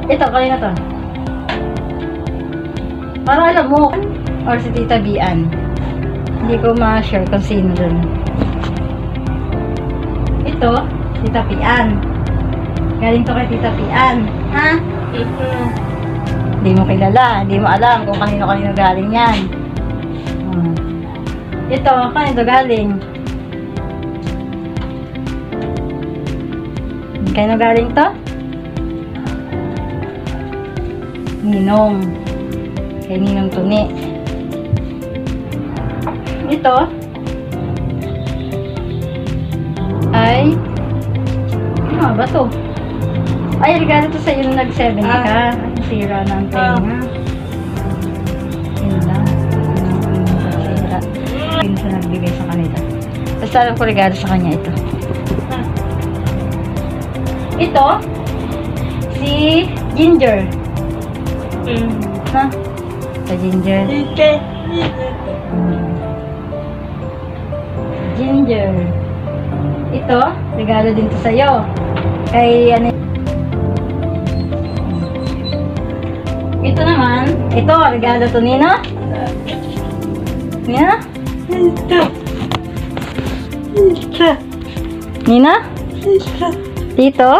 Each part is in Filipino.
Ito, kanina to. Para alam mo. Or si Tita Bian. Hindi ko ma-share kung sino dun. Ito, Tita Pian. Galing to kay Tita Pian. Ha? Hindi mo kilala. Hindi mo alam kung kanino-kanino galing yan. Ito, kanino galing? Kanino galing to? Ninong. Kay Ninong Tuni. Ito ay ano ba to? Ay, regalo to sa'yo nung nag-7 ka. Sira na ang tenga. Yun lang. Sira. Yun siya nagbigay sa kanila. Basta alam ko regalo sa kanya ito. Ito si Ginger. Ha? Sa Ginger. Ginger. Ito, regalo din to sa'yo. Kay ano. Ito naman, ito, regalo to Nina. Nina? Nina? Tito?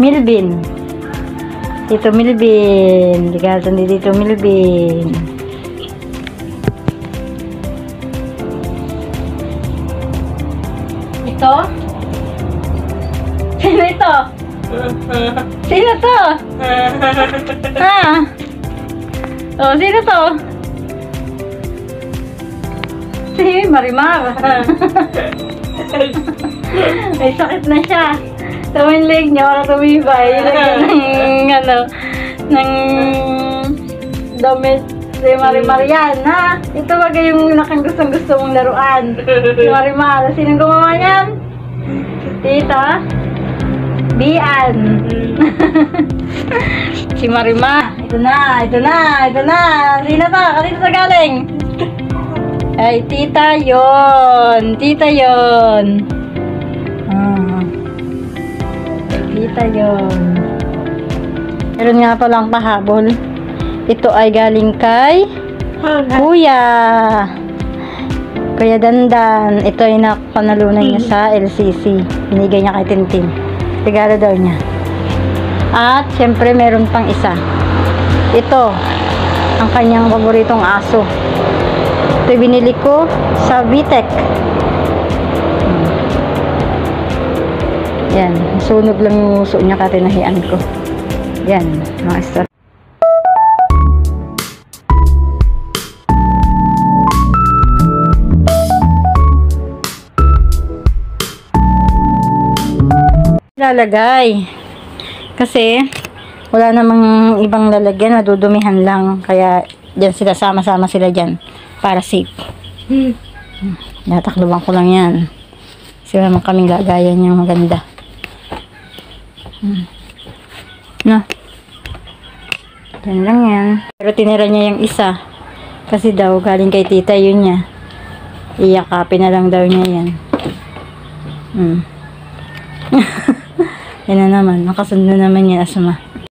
Milvin. Tito Milvin. Regalo to ni Tito Milvin. Ito? Sino ito? Sino to? Ha? Oh, sino to? Si Marimar. May sakit na siya. Tawin leg niya, wala tumibay. Ng, ano, ng damit. Si Marimar yan, ha? Ito bagay yung gustong-gusto mong laruan. Si Marimar. Sinong gumawa niyan? Tita? Bian. Si Marimar. Ito na, ito na, ito na. Sino to? Kanino to galing? Ay, tita yon. Tita yon. Ay, tita yon. Meron nga palang pahabol. Ito ay galing kay Kuya Dandan. Ito ay napanalunan niya sa LCC. Binigay niya kay Tintin. Regalo daw niya. At syempre meron pang isa. Ito ang kanyang paboritong aso. Ito binili ko sa Vitek. Yan, sunog lang yung uso niya, katinahian ko. Yan, mga star. Lalagay kasi wala namang ibang lalagyan, nadudumihan lang, kaya dyan sila, sama-sama sila dyan para safe. Natakluban ko lang yan, sila naman kaming lagayan yung maganda. No, yan lang yan, pero tinira niya yung isa kasi daw galing kay tita yun niya, iyakapin na lang daw niya yan. Yan na naman, nakasunod na naman yan, Asuma.